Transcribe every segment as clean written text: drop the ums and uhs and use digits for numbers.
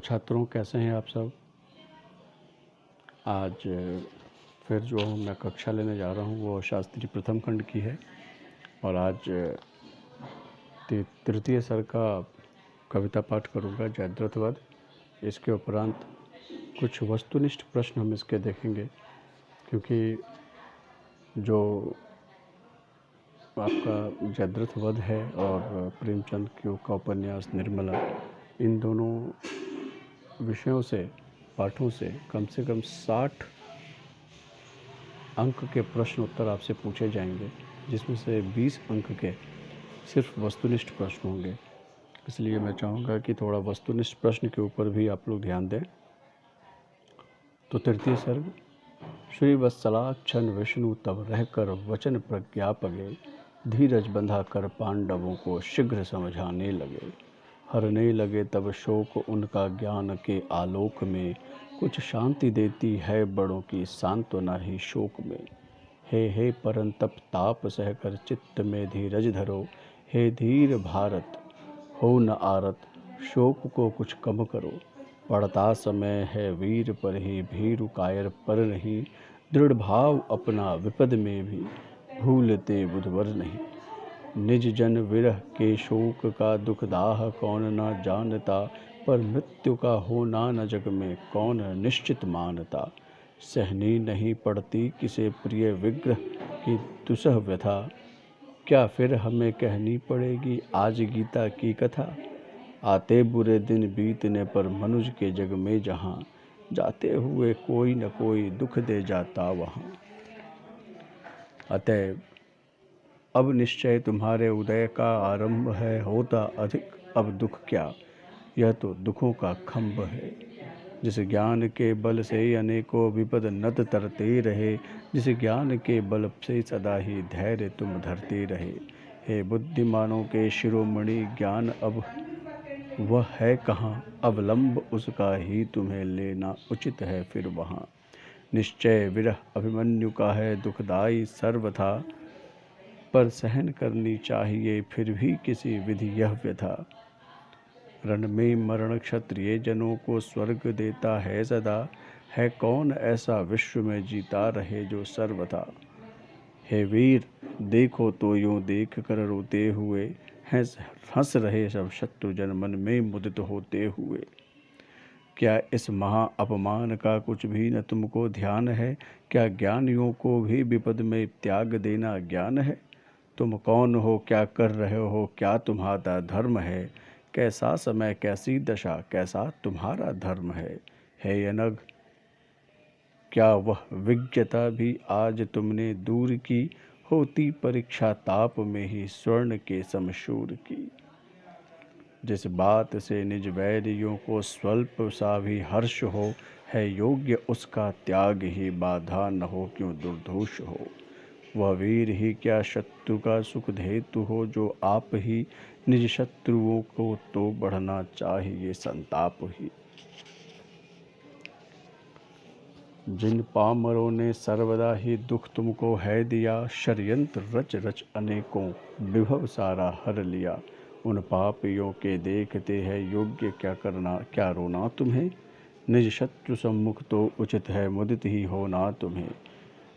छात्रों, कैसे हैं आप सब। आज फिर जो मैं कक्षा लेने जा रहा हूँ वो शास्त्री प्रथम खंड की है और आज तृतीय सर का कविता पाठ करूँगा, जयद्रथ वध। इसके उपरांत कुछ वस्तुनिष्ठ प्रश्न हम इसके देखेंगे, क्योंकि जो आपका जयद्रथ वध है और प्रेमचंद का उपन्यास निर्मला, इन दोनों विषयों से, पाठों से कम 60 अंक के प्रश्न उत्तर आपसे पूछे जाएंगे, जिसमें से 20 अंक के सिर्फ वस्तुनिष्ठ प्रश्न होंगे। इसलिए मैं चाहूँगा कि थोड़ा वस्तुनिष्ठ प्रश्न के ऊपर भी आप लोग ध्यान दें। तो तृतीय सर्ग। श्री वत्सलाक्षण विष्णु तब रहकर वचन प्रज्ञापगे, धीरज बंधा कर पांडवों को शीघ्र समझाने लगे। हरने लगे तब शोक उनका ज्ञान के आलोक में, कुछ शांति देती है बड़ों की सांत्वना ही शोक में। हे परंतप ताप सहकर चित्त में धीरज धरो, हे धीर भारत हो न आरत, शोक को कुछ कम करो। पड़ता समय है वीर पर ही भीरु कायर पर नहीं, दृढ़ भाव अपना विपद में भी भूलते बुधवर नहीं। निज जन विरह के शोक का दुख दाह कौन न जानता, पर मृत्यु का होना न जग में कौन निश्चित मानता। सहनी नहीं पड़ती किसे प्रिय विग्रह की दुसह व्यथा, क्या फिर हमें कहनी पड़ेगी आज गीता की कथा। आते बुरे दिन बीतने पर मनुज के जग में जहाँ, जाते हुए कोई न कोई दुख दे जाता वहाँ। अतएव अब निश्चय तुम्हारे उदय का आरंभ है, होता अधिक अब दुख क्या, यह तो दुखों का खंभ है। जिस ज्ञान के बल से अनेकों विपद नत तरते रहे, जिस ज्ञान के बल से सदा ही धैर्य तुम धरते रहे। हे बुद्धिमानों के शिरोमणि, ज्ञान अब वह है कहाँ, अवलंब उसका ही तुम्हें लेना उचित है फिर वहाँ। निश्चय विरह अभिमन्यु का है दुखदाई सर्वथा, पर सहन करनी चाहिए फिर भी किसी विधि यह व्यथा। रण में मरण क्षत्रिय जनों को स्वर्ग देता है सदा, है कौन ऐसा विश्व में जीता रहे जो सर्वथा। हे वीर देखो तो यूं देख कर रोते हुए, हंस रहे सब शत्रुजन मन में मुदित होते हुए। क्या इस महा अपमान का कुछ भी न तुमको ध्यान है, क्या ज्ञानियों को भी विपद में त्याग देना ज्ञान है। तुम कौन हो, क्या कर रहे हो, क्या तुम्हारा धर्म है, कैसा समय कैसी दशा कैसा तुम्हारा धर्म है। हे अनग क्या वह विज्ञता भी आज तुमने दूर की, होती परीक्षा ताप में ही स्वर्ण के समशूर की। जिस बात से निज वैरियों को स्वल्प सा भी हर्ष हो, है योग्य उसका त्याग ही, बाधा न हो क्यों दुर्धोष हो। वह वीर ही क्या शत्रु का सुख हेतु हो, जो आप ही निज शत्रुओं को तो बढ़ना चाहिए संताप ही। जिन पामरों ने सर्वदा ही दुख तुमको है दिया, षड्यंत्र रच रच अनेकों विभव सारा हर लिया। उन पापियों के देखते है योग्य क्या करना, क्या रोना तुम्हें। निज शत्रु सम्मुख तो उचित है मुदित ही होना तुम्हें।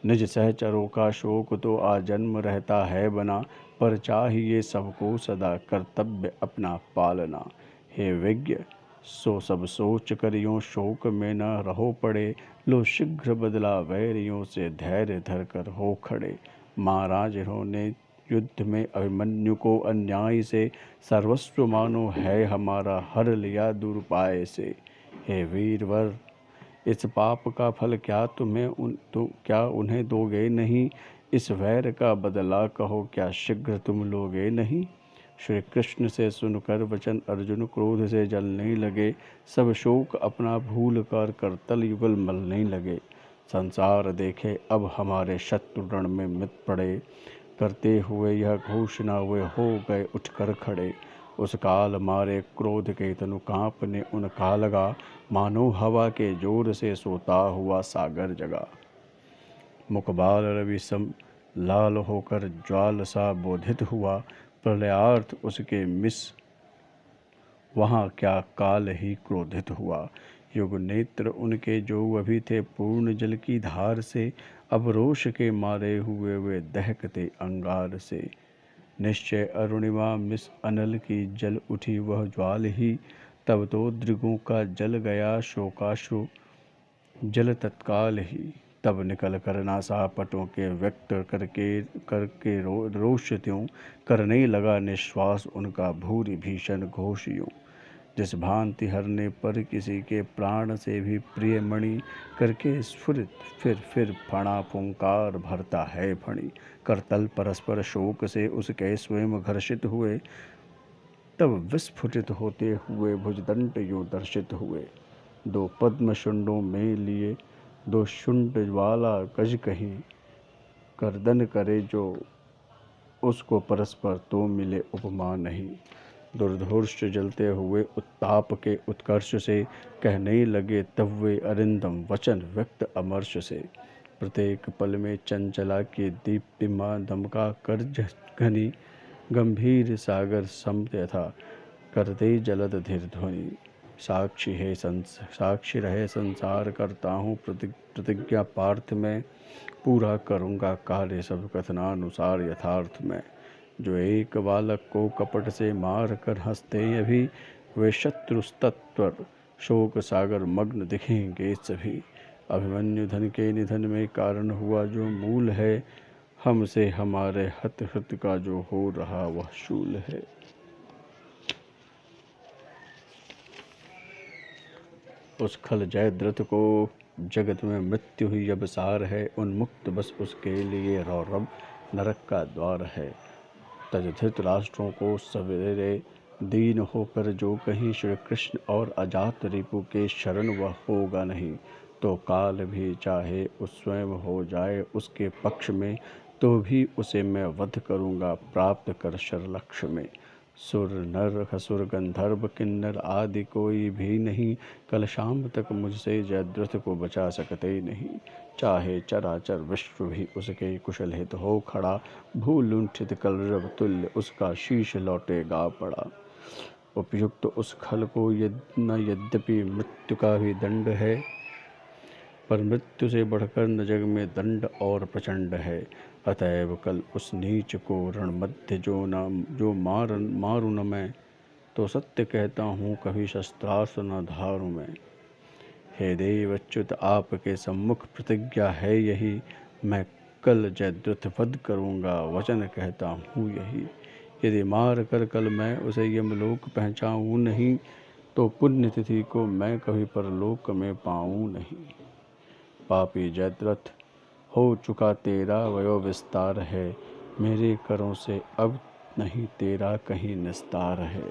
निज सहचरों का शोक तो आजन्म रहता है बना, पर चाहिए सबको सदा कर्तव्य अपना पालना। हे विज्ञ सो सब सोच कर यूं शोक में न रहो पड़े, लो शीघ्र बदला वैरियों से धैर्य धर कर हो खड़े। महाराज इन्होंने युद्ध में अभिमन्यु को अन्याय से, सर्वस्व मानो है हमारा हर लिया दुरुपाय से। हे वीरवर इस पाप का फल क्या क्या उन्हें दोगे नहीं, इस वैर का बदला कहो क्या शीघ्र तुम लोगे नहीं। श्री कृष्ण से सुनकर वचन अर्जुन क्रोध से जलने लगे, सब शोक अपना भूल कर करतल युगल मलने लगे। संसार देखे अब हमारे शत्रु रण में मित पड़े, करते हुए यह घोषणा वे हो गए उठकर खड़े। उस काल मारे क्रोध के तनु कांपने उनका लगा, मानो हवा के जोर से सोता हुआ सागर जगा। मुखबाल रवि सम लाल होकर ज्वाल सा बोधित हुआ, प्रलयार्थ उसके मिस वहाँ क्या काल ही क्रोधित हुआ। युग नेत्र उनके जो अभी थे पूर्ण जल की धार से, अब रोष के मारे हुए वे दहकते अंगार से। निश्चय अरुणिमा मिस अनल की जल उठी वह ज्वाल ही, तब तो दृगों का जल गया शोकाश्रु जल तत्काल ही। तब निकल कर नासापटों के व्यक्त करके रोष त्यों करने लगा निश्वास उनका भूरि भीषण घोष यूं। जिस भांति हरने पर किसी के प्राण से भी प्रिय मणि, करके स्फुरित फिर फणा फुंकार भरता है फणी। करतल परस्पर शोक से उसके स्वयं घर्षित हुए, तब विस्फुटित होते हुए भुजदंड यूं दर्शित हुए। दो पद्म शुंडों में लिए दो शुंड ज्वाला गज कहीं, गर्दन करे जो उसको परस्पर तो मिले उपमा नहीं। दुर्धर्ष जलते हुए उत्ताप के उत्कर्ष से, कहने लगे तब वे अरिंदम वचन व्यक्त अमर्ष से। प्रत्येक पल में चंचला की दीप्तिमा दमका कर घनी, गंभीर सागर समत था करते जलद धीर ध्वनि। साक्षी रहे संसार करता हूँ प्रतिज्ञा पार्थ में, पूरा करूँगा कार्य सब कथनानुसार यथार्थ में। जो एक बालक को कपट से मार कर हंसते अभी, वे शत्रु तत्पर शोक सागर मग्न दिखेंगे सभी। अभिमन्यु धन के निधन में कारण हुआ जो मूल है, हमसे हमारे हत का जो हो रहा वह शूल है। उस खल जयद्रथ को जगत में मृत्यु ही अब सार है, उन्मुक्त बस उसके लिए रौरव नरक का द्वार है। तजधित राष्ट्रों को सवेरे दीन होकर जो कहीं श्री कृष्ण और अजात रिपु के शरण वह होगा नहीं, तो काल भी चाहे उस स्वयं हो जाए उसके पक्ष में, तो भी उसे मैं वध करूँगा प्राप्त कर शर लक्ष्य में। सुर नर खसुर गंधर्व किन्नर आदि कोई भी नहीं, कल शाम तक मुझसे जयद्रथ को बचा सकते नहीं। चाहे चराचर विश्व भी उसके कुशल हित हो खड़ा, भूल लुंठित कलरव तुल्य उसका शीश लौटेगा पड़ा। उपयुक्त उस खल को यद्यपि मृत्यु का भी दंड है, पर मृत्यु से बढ़कर न जग में दंड और प्रचंड है। अतएव कल उस नीच को रण मध्य जो मारू न मैं, तो सत्य कहता हूँ कभी शस्त्रास्त्र न धारू मैं। हे देव अच्युत आपके सम्मुख प्रतिज्ञा है यही, मैं कल जयद्रथ वध करूँगा वचन कहता हूँ यही। यदि मार कर कल मैं उसे यमलोक पहुँचाऊँ नहीं, तो पुण्य तिथि को मैं कभी परलोक में पाऊँ नहीं। पापी जयद्रथ हो चुका तेरा वयो विस्तार है, मेरे करों से अब नहीं तेरा कहीं निस्तार है।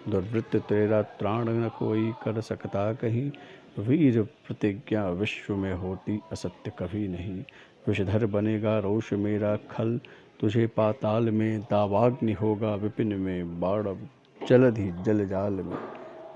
दुर्वृत्त तेरा त्राण न कोई कर सकता कहीं, वीर प्रतिज्ञा विश्व में होती असत्य कभी नहीं। विषधर बनेगा रोष मेरा खल, तुझे पाताल में दावाग्नि होगा विपिन में बाण जलधि जल जाल में।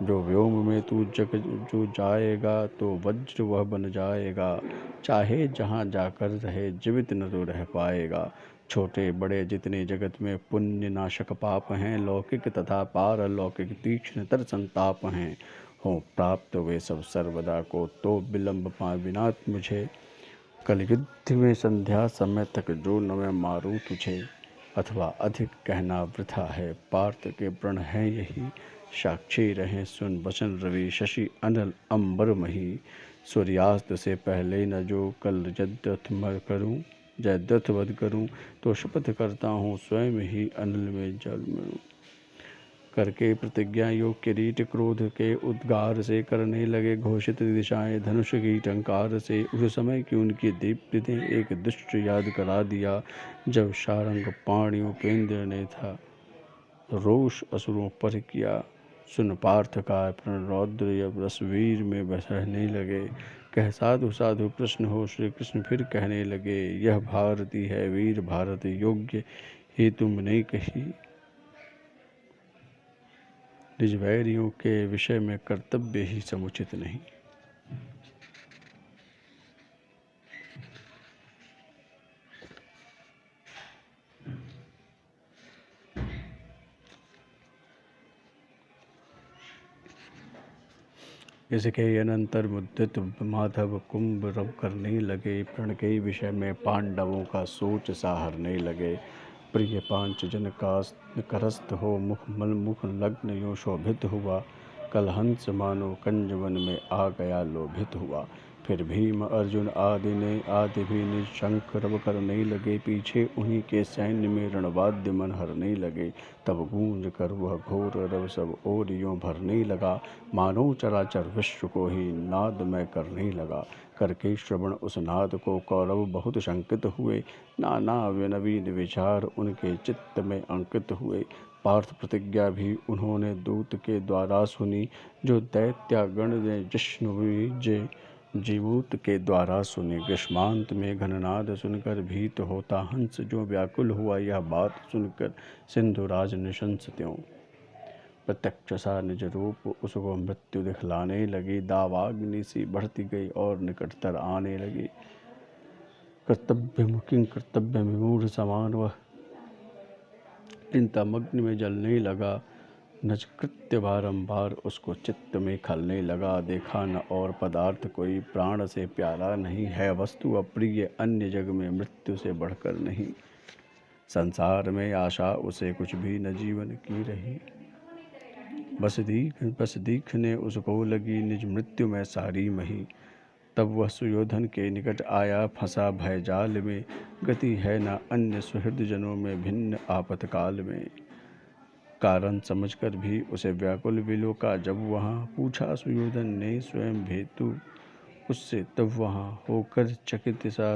जो व्योम में तू जग जो जाएगा, तो वज्र वह बन जाएगा, चाहे जहाँ जाकर रहे जीवित न तो रह पाएगा। छोटे बड़े जितने जगत में पुण्य नाशक पाप हैं, लौकिक तथा पारलौकिक तीक्ष्णतर संताप हैं, हो प्राप्त वे सब सर्वदा को, तो विलंब पाए विनात मुझे। कल युद्ध में संध्या समय तक जो न मैं मारूं तुझे, अथवा अधिक कहना वृथा है पार्थ के प्रण है यही। साक्षी रहे सुन वचन रवि शशि अनल अंबर मही, सूर्यास्त से पहले न जो कल जयद्रथ वध करूं, तो शपथ करता हूँ स्वयं ही अनल में जल मरूं। करके प्रतिज्ञा योग किरीट क्रोध के उद्गार से करने लगे घोषित दिशाएं धनुष की टंकार से। उस समय की उनकी दीप्ति ने एक दुष्ट याद करा दिया, जब शारंग पाणी उपेंद्र ने था रोष असुरों पर किया। सुन पार्थ का प्रण रौद्र रसवीर में बसने लगे, कह साधु साधु प्रश्न हो श्री कृष्ण फिर कहने लगे। यह भारती है वीर भारत योग्य ही तुमने कही, निज वैरियों के विषय में कर्तव्य ही समुचित नहीं। इसके अनंतर मुद्रित माधव कुंभ रव करने लगे, प्रण के विषय में पांडवों का सोच सहारने लगे। प्रिय पांचजन का करस्त हो मुखमल मुख लग्न यो शोभित हुआ, कल हंस मानो कंजवन में आ गया लोभित हुआ। फिर भीम अर्जुन आदि भी निशंक रव करने लगे, पीछे उन्हीं के सैन्य में रणवाद्य मन हरने लगे। तब गूंज कर वह घोर रव सब ओरियों भरने लगा, मानो चराचर विश्व को ही नाद में करने लगा। करके श्रवण उस नाद को कौरव बहुत शंकित हुए, नाना नवीन विचार उनके चित्त में अंकित हुए। पार्थ प्रतिज्ञा भी उन्होंने दूत के द्वारा सुनी, जो दैत्यागण ने जिष्णु जे जीवूत के द्वारा सुनी। ग्रीष्मांत में घननाद सुनकर भीत होता हंस, जो व्याकुल हुआ यह बात सुनकर सिंधुराज निशंस त्यों। प्रत्यक्ष सा निज रूप उसको मृत्यु दिखलाने लगी, दावाग्नि सी बढ़ती गई और निकटतर आने लगी। कर्तव्य विमूढ़ समान वह चिंतामग्न में जलने लगा। नज कृत्य बारंबार उसको चित्त में खलने लगा, देखा न और पदार्थ कोई प्राण से प्यारा नहीं है, वस्तु अप्रिय अन्य जग में मृत्यु से बढ़कर नहीं। संसार में आशा उसे कुछ भी न जीवन की रही, बस दीखने उसको लगी निज मृत्यु में सारी मही। तब वह सुयोधन के निकट आया फंसा भय जाल में, गति है न अन्य सुहृद जनों में भिन्न आपातकाल में। कारण समझकर भी उसे व्याकुल विलोका जब वहाँ, पूछा सुयोधन ने स्वयं भेतु उससे तब वहाँ। होकर चकित सा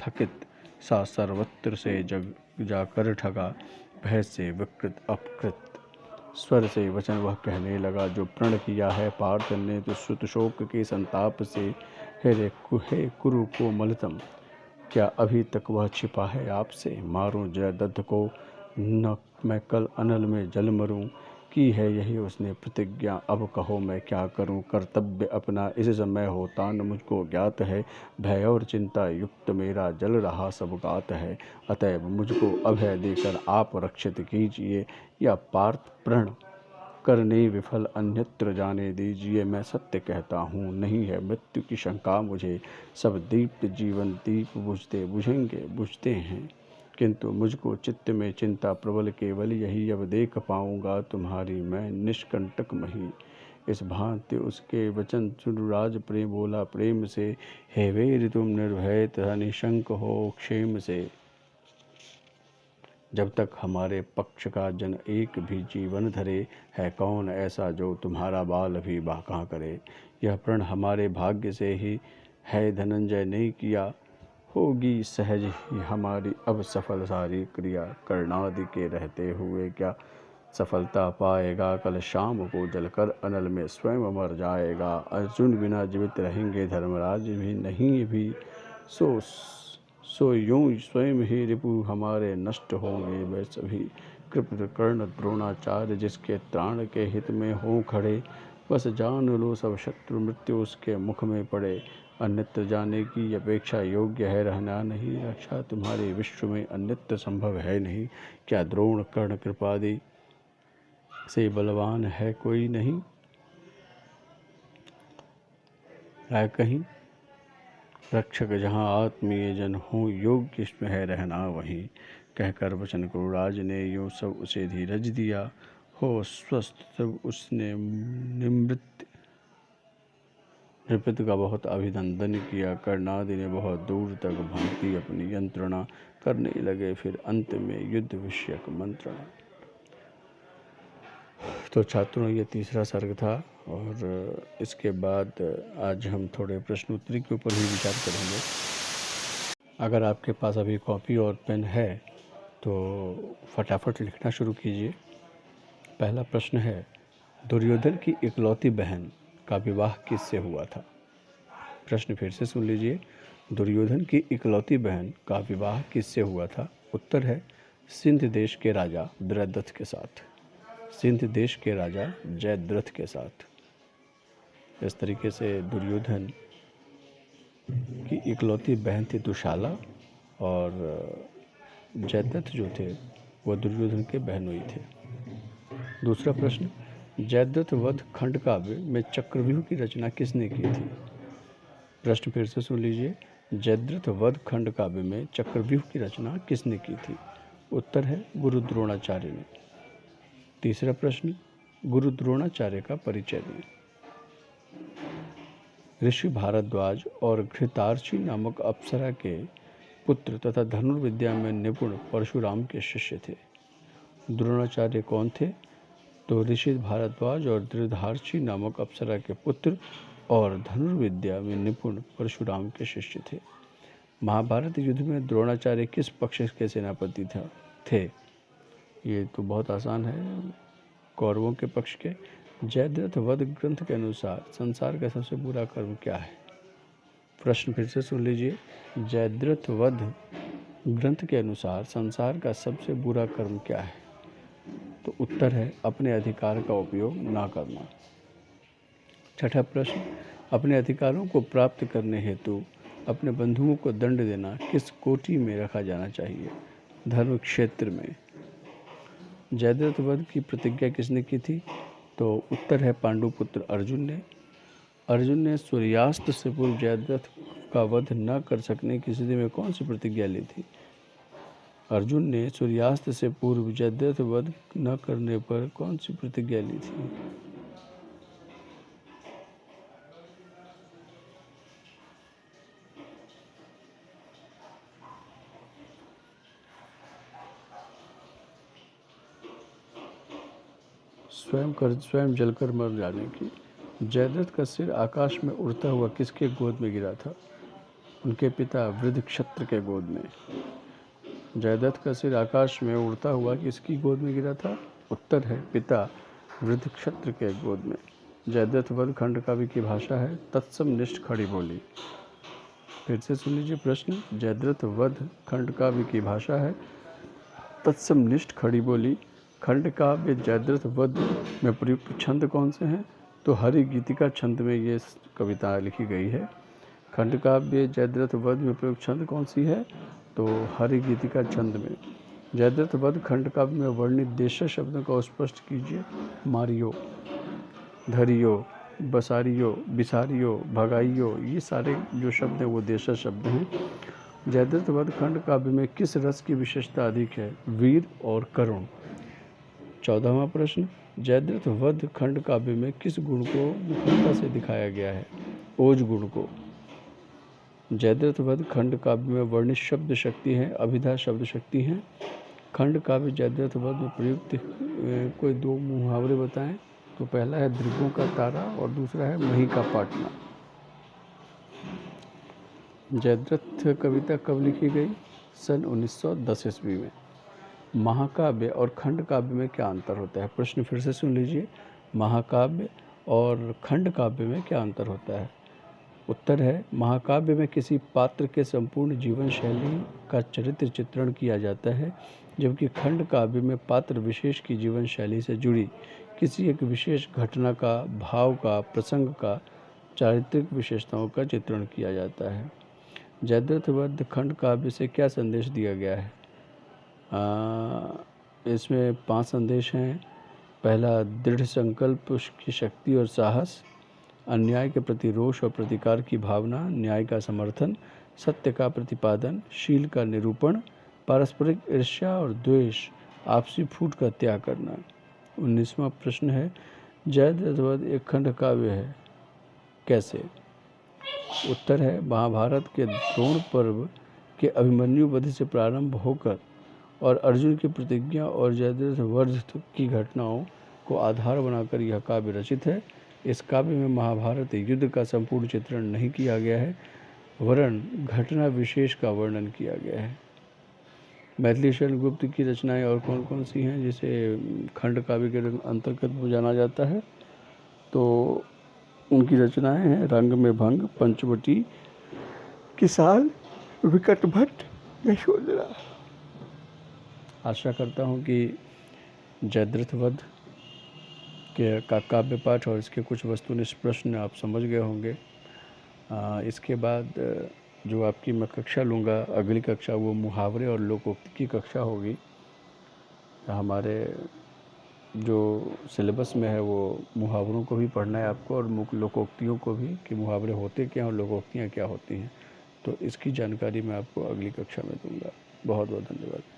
थकित सा सर्वत्र से जग जाकर ठगा, भय से विकृत अपकृत स्वर से वचन वह कहने लगा। जो प्रण किया है पार्थ ने तो श्रुत शोक के संताप से, हे कुरु को मलतम, क्या अभी तक वह छिपा है आपसे। मारूं जयद्रथ को न मैं कल अनल में जल मरूं, की है यही उसने प्रतिज्ञा, अब कहो मैं क्या करूं। कर्तव्य अपना इस समय होता न मुझको ज्ञात है, भय और चिंता युक्त मेरा जल रहा सब गात है। अतएव मुझको अभय देकर आप रक्षित कीजिए, या पार्थ प्रण करने विफल अन्यत्र जाने दीजिए। मैं सत्य कहता हूँ नहीं है मृत्यु की शंका मुझे, सब दीप्त जीवन दीप बुझते हैं, किंतु मुझको चित्त में चिंता प्रबल, केवल यही अब देख पाऊंगा तुम्हारी मैं निष्कंटक मही। इस भांति उसके वचन सुन राज प्रेम बोला प्रेम से, हे वीर तुम निर्भय तथा निशंक हो क्षेम से। जब तक हमारे पक्ष का जन एक भी जीवन धरे, है कौन ऐसा जो तुम्हारा बाल भी बांका करे। यह प्रण हमारे भाग्य से ही है धनंजय ने किया, होगी सहज ही हमारी अब सफल सारी क्रिया। कर्णादि के रहते हुए क्या सफलता पाएगा, कल शाम को जलकर अनल में स्वयं मर जाएगा। अर्जुन बिना जीवित रहेंगे धर्मराज भी नहीं भी, सो यूं स्वयं ही रिपु हमारे नष्ट होंगे वे सभी। कृप कर्ण द्रोणाचार्य जिसके त्राण के हित में हो खड़े, बस जान लो सब शत्रु मृत्यु उसके मुख में पड़े। अन्यत्र जाने की अपेक्षा योग्य है रहना नहीं, रक्षा तुम्हारे विश्व में अन्यत्र संभव है नहीं। क्या द्रोण कर्ण कृपादि से बलवान है कोई नहीं, है कहीं रक्षक जहाँ आत्मीय जन हो, योग्य इसमें है रहना वहीं। कहकर वचन कुरुराज ने यूँ सब उसे धीरज दिया, हो स्वस्थ तब उसने नृपति का बहुत अभिनंदन किया। कर्णादि ने बहुत दूर तक भांति अपनी यंत्रणा करने लगे, फिर अंत में युद्ध विषयक मंत्रणा। तो छात्रों ये तीसरा सर्ग था, और इसके बाद आज हम थोड़े प्रश्न उत्तरी के ऊपर ही विचार करेंगे। अगर आपके पास अभी कॉपी और पेन है तो फटाफट लिखना शुरू कीजिए। पहला प्रश्न है, दुर्योधन की इकलौती बहन का विवाह किससे हुआ था। प्रश्न फिर से सुन लीजिए, दुर्योधन की इकलौती बहन का विवाह किससे हुआ था। उत्तर है सिंध देश के राजा जयद्रथ के साथ। सिंध देश के राजा जयद्रथ के साथ। इस तरीके से दुर्योधन की इकलौती बहन थी दुशाला, और जयद्रथ जो थे वो दुर्योधन के बहनोई थे। दूसरा प्रश्न, जयद्रथ वध खंड काव्य में चक्रव्यूह की रचना किसने की थी? प्रश्न फिर से सुन लीजिए। जयद्रथ वध खंड काव्य में चक्रव्यूह की रचना किसने की थी? उत्तर है गुरु द्रोणाचार्य ने। तीसरा प्रश्न, गुरु द्रोणाचार्य का परिचय दें। ऋषि भारद्वाज और घृतार्ची नामक अप्सरा के पुत्र तथा धनुर्विद्या में निपुण परशुराम के शिष्य थे। द्रोणाचार्य कौन थे? तो ऋषि भारद्वाज और घृतार्ची नामक अप्सरा के पुत्र और धनुर्विद्या में निपुण परशुराम के शिष्य थे। महाभारत युद्ध में द्रोणाचार्य किस पक्ष के सेनापति थे? ये तो बहुत आसान है, कौरवों के पक्ष के। जयद्रथ वध ग्रंथ के अनुसार संसार का सबसे बुरा कर्म क्या है? प्रश्न फिर से सुन लीजिए। जयद्रथ वध ग्रंथ के अनुसार संसार का सबसे बुरा कर्म क्या है? तो उत्तर है अपने अधिकार का उपयोग ना करना। छठा प्रश्न, अपने अधिकारों को प्राप्त करने हेतु अपने बंधुओं को दंड देना किस कोटि में रखा जाना चाहिए? धर्म क्षेत्र में। जयद्रथ वध की प्रतिज्ञा किसने की थी? तो उत्तर है पांडुपुत्र अर्जुन ने। अर्जुन ने सूर्यास्त से पूर्व जयद्रथ का वध न कर सकने की स्थिति में कौन सी प्रतिज्ञा ली थी? अर्जुन ने सूर्यास्त से पूर्व जयद्रथ वध न करने पर कौन सी प्रतिज्ञा ली थी? स्वयं जलकर मर जाने की। जयद्रथ का सिर आकाश में उड़ता हुआ किसके गोद में गिरा था? उनके पिता वृद्धक्षत्र के गोद में। जयद्रथ का सिर आकाश में उड़ता हुआ किसकी गोद में गिरा था? उत्तर है पिता वृद्धक्षत्र के गोद में। जयद्रथ वध खंड काव्य की भाषा है तत्सम निष्ठ खड़ी बोली। फिर से सुन लीजिए प्रश्न। जयद्रथ वध खंड काव्य की भाषा है तत्सम निष्ठ खड़ी बोली। खंड काव्य जयद्रथ वध में प्रयुक्त छंद कौन से हैं? तो हरि गीतिका छंद में ये कविता लिखी गई है। खंड काव्य जयद्रथ वध में प्रयुक्त छंद कौन सी है? तो हरि गीतिका छंद में। जयद्रथ वध खंड काव्य में वर्णित देश शब्दों को स्पष्ट कीजिए। मारियो, धरियो, बसारियो, बिसारियो, भगाइयो, ये सारे जो शब्द हैं वो देश शब्द हैं। जयद्रथ वध खंड काव्य में किस रस की विशेषता अधिक है? वीर और करुण। 14वां प्रश्न, जयद्रथ वध खंड काव्य में किस गुण को मुखरता से दिखाया गया है? ओज गुण को। जयद्रथ वध खंड काव्य में वर्णित शब्द शक्ति है, अभिधा शब्द शक्ति है। खंड काव्य जयद्रथ वध में प्रयुक्त कोई दो मुहावरे बताएं। तो पहला है दृगों का तारा और दूसरा है मही का पाटना। जयद्रथ कविता कब लिखी गई? सन 1910 ईस्वी में। महाकाव्य और खंड काव्य में क्या अंतर होता है? प्रश्न फिर से सुन लीजिए। महाकाव्य और खंड काव्य में क्या अंतर होता है? उत्तर है महाकाव्य में किसी पात्र के संपूर्ण जीवन शैली का चरित्र चित्रण किया जाता है, जबकि खंड काव्य में पात्र विशेष की जीवन शैली से जुड़ी किसी एक विशेष घटना का, भाव का, प्रसंग का, चारित्रिक विशेषताओं का चित्रण किया जाता है। जयद्रथ वध खंड काव्य से क्या संदेश दिया गया है? इसमें 5 संदेश हैं। पहला, दृढ़ संकल्प की शक्ति और साहस, अन्याय के प्रति रोष और प्रतिकार की भावना, न्याय का समर्थन, सत्य का प्रतिपादन, शील का निरूपण, पारस्परिक ईर्ष्या और द्वेष, आपसी फूट का त्याग करना। 19वां प्रश्न है, जयद्रथ वध एक खंड काव्य है, कैसे? उत्तर है महाभारत के द्रोण पर्व के अभिमन्यु वध से प्रारंभ होकर और अर्जुन की प्रतिज्ञा और जयद्रथ वध की घटनाओं को आधार बनाकर यह काव्य रचित है। इस काव्य में महाभारत युद्ध का संपूर्ण चित्रण नहीं किया गया है, वरन घटना विशेष का वर्णन किया गया है। मैथिली शरण गुप्त की रचनाएं और कौन कौन सी हैं जिसे खंड काव्य के अंतर्गत जाना जाता है? तो उनकी रचनाएं हैं रंग में भंग, पंचवटी, किसाल, विकट भट्ट, यशोधरा। आशा करता हूँ कि जयद्रथ वध के का काव्य पाठ और इसके कुछ वस्तुनिष्ठ प्रश्न आप समझ गए होंगे। इसके बाद जो आपकी मैं कक्षा लूँगा, अगली कक्षा, वो मुहावरे और लोकोक्ति की कक्षा होगी। हमारे जो सिलेबस में है वो मुहावरों को भी पढ़ना है आपको और लोकोक्तियों को भी, कि मुहावरे होते क्या हैं और लोकोक्तियाँ क्या होती हैं। तो इसकी जानकारी मैं आपको अगली कक्षा में दूंगा। बहुत बहुत धन्यवाद।